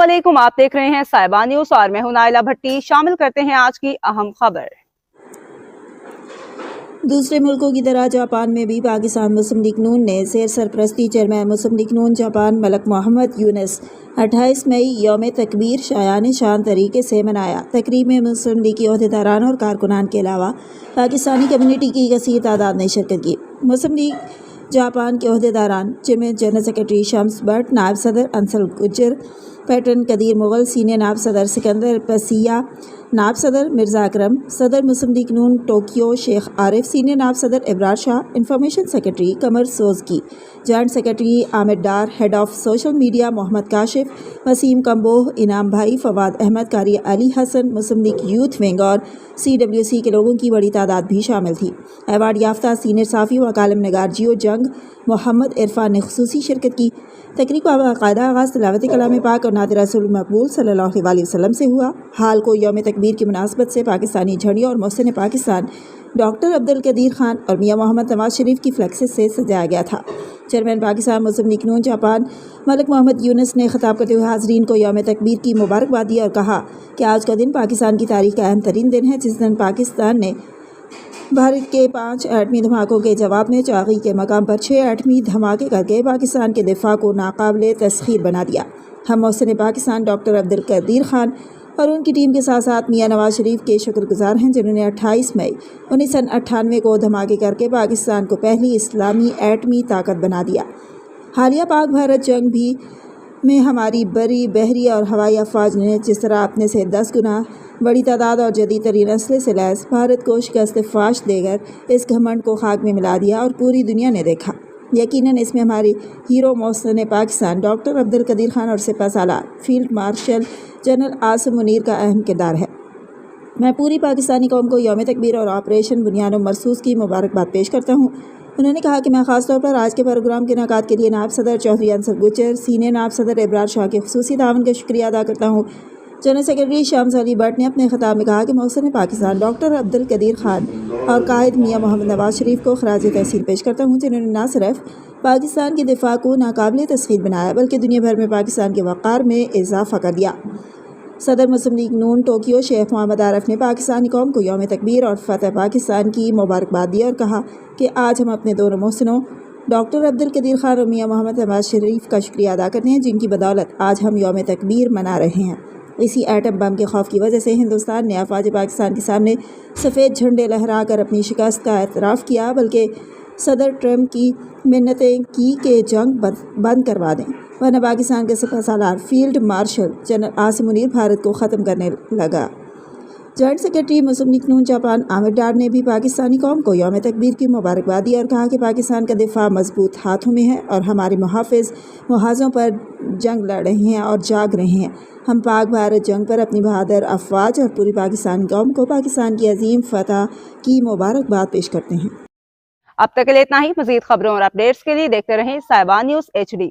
अस्सलामुअलैकुम, आप देख रहे हैं साहिबा न्यूज़ और मैं हूं नाइला भट्टी। शामिल करते हैं आज की अहम खबर। दूसरे मुल्कों की तरह जापान में भी पाकिस्तान मुस्लिम लीग नून ने ज़ेर सरपरस्ती चेयरमैन मुस्लिम लीग नून जापान मलक मोहम्मद यूनुस 28 मई यौम तकबीर शायान शान तरीके से मनाया। तकरीब में मुस्लिम लीग के अहदेदारान और कारकुनान के अलावा पाकिस्तानी कम्युनिटी की कसीर तादाद ने शिरकत की। मुस्लिम लीग जापान के अहदेदारान जिनमें जनरल सेक्रेटरी शम्स बट, नायब सदर अंसल गुज्जर, पैटर्न कदीर मुगल, सीनियर नायब सदर सिकंदर पसिया, नायब सदर मिर्ज़ा अकरम, सदर मुस्लिम लीग नून टोक्यो शेख आरिफ, सीनियर नायब सदर Ibrar Shah, information secretary Qamar Sojki, joint secretary Amir Dar, head of social media Mohammad Kashif, Waseem Kamboh, Inam भाई, फवाद अहमद, कारी अली हसन, मुस्लिम लीग यूथ विंग और CWC के लोगों की बड़ी तादाद भी शामिल थी। अवार्ड याफ्ता सीनियर साफ़ी व कालम नगार जियो जंग मोहम्मद इरफान ने खुसूसी शिरकत की। तकरीब का बाकायदा आगाज़ तिलावत कलाम पाक और नात रसूल मकबूल सल्लल्लाहु अलैहि वसल्लम से हुआ। हाल को यौम तकबीर की मुनासबत से पाकिस्तानी झंडियों और मोहसिन पाकिस्तान डॉक्टर अब्दुल कदीर खान और मियाँ मोहम्मद नवाज शरीफ की फ्लेक्सेस से सजाया गया था। चेयरमैन पाकिस्तान मुस्लिम लीग नून जापान मलक मोहम्मद यूनुस ने खिताब करते हुए हाज़रीन को यौम तकबीर की मुबारकबाद दी और कहा कि आज का दिन पाकिस्तान की तारीख का अहम तरीन दिन है, जिस दिन पाकिस्तान ने भारत के 5 एटमी धमाकों के जवाब में चागी के मकाम पर 6 एटमी धमाके करके पाकिस्तान के दिफा को नाकाबिले तस्खीर बना दिया। हम मोहसिन पाकिस्तान डॉक्टर अब्दुल कदीर खान और उनकी टीम के साथ साथ मियाँ नवाज शरीफ के शुक्रगुजार हैं, जिन्होंने 28 मई 1998 को धमाके करके पाकिस्तान को पहली इस्लामी एटमी ताकत बना दिया। हालिया पाक भारत जंग भी में हमारी बरी बहरी और हवाई अफवाज ने जिस तरह अपने से 10 गुना बड़ी तादाद और जदीद तरीन असले से लैस भारत को शिकस्त फाश देकर इस घमंड को खाक में मिला दिया और पूरी दुनिया ने देखा। यकीनन इसमें हमारे हीरो मोहसिन पाकिस्तान डॉक्टर अब्दुल कदीर खान और सिपह सालार field marshal general Asim Munir का अहम किरदार है। मैं पूरी पाकिस्तानी कौम को यौम तकबीर और ऑपरेशन बुनियाद मरसूस की मुबारकबाद पेश करता हूँ। उन्होंने कहा कि मैं ख़ास तौर पर आज के प्रोग्राम के इनेकाद के लिए नायब सदर चौधरी अंसल गुज्जर, सीनियर नायब सदर इब्रार शाह के खुसूसी तावन का शुक्रिया अदा करता हूँ। General secretary Shams Ali but ने अपने खिताब में कहा कि मोहसिन पाकिस्तान डॉक्टर अब्दुल कदीर खान और कायद मियाँ मोहम्मद नवाज शरीफ को खराज तहसीन पेश करता हूँ, जिन्होंने न सिर्फ पाकिस्तान के दिफा को नाकाबिले तस्खीर बनाया बल्कि दुनिया भर में पाकिस्तान के वक़ार में इजाफा कर दिया। सदर मुस्लिम लीग नून टोक्यो शेख मोहम्मद आरिफ ने पाकिस्तानी कौम को यौम तकबीर और फ़तह पाकिस्तान की मुबारकबाद दी और कहा कि आज हम अपने दोनों मोहसिनों डॉक्टर अब्दुल कदीर खान और मियाँ मोहम्मद नवाज शरीफ का शुक्रिया अदा करते हैं, जिनकी बदौलत आज हम यौम तकबीर मना रहे हैं। इसी एटम बम के खौफ की वजह से हिंदुस्तान ने अफवाज पाकिस्तान के सामने सफ़ेद झंडे लहरा कर अपनी शिकस्त का एतराफ़ किया, बल्कि सदर ट्रम्प की मिन्नतें की कि जंग बंद करवा दें, वरना पाकिस्तान के सिपह सालार field marshal general Asim Munir Bharat को ख़त्म करने लगा। Joint secretary Muslim League Noon Japan Amir Dar ने भी पाकिस्तानी कौम को यौम तकबीर की मुबारकबाद दी और कहा कि पाकिस्तान का दिफा मजबूत हाथों में है और हमारे मुहाफ़िज़ मुहाज़ों पर जंग लड़ रहे हैं और जाग रहे हैं। हम पाक भारत जंग पर अपनी बहादुर अफवाज और पूरी पाकिस्तानी कौम को पाकिस्तान की अजीम फतह की मुबारकबाद पेश करते हैं। अब तक के लिए इतना ही। मज़ीद खबरों और अपडेट्स के लिए देखते रहें साहिबा न्यूज़ HD।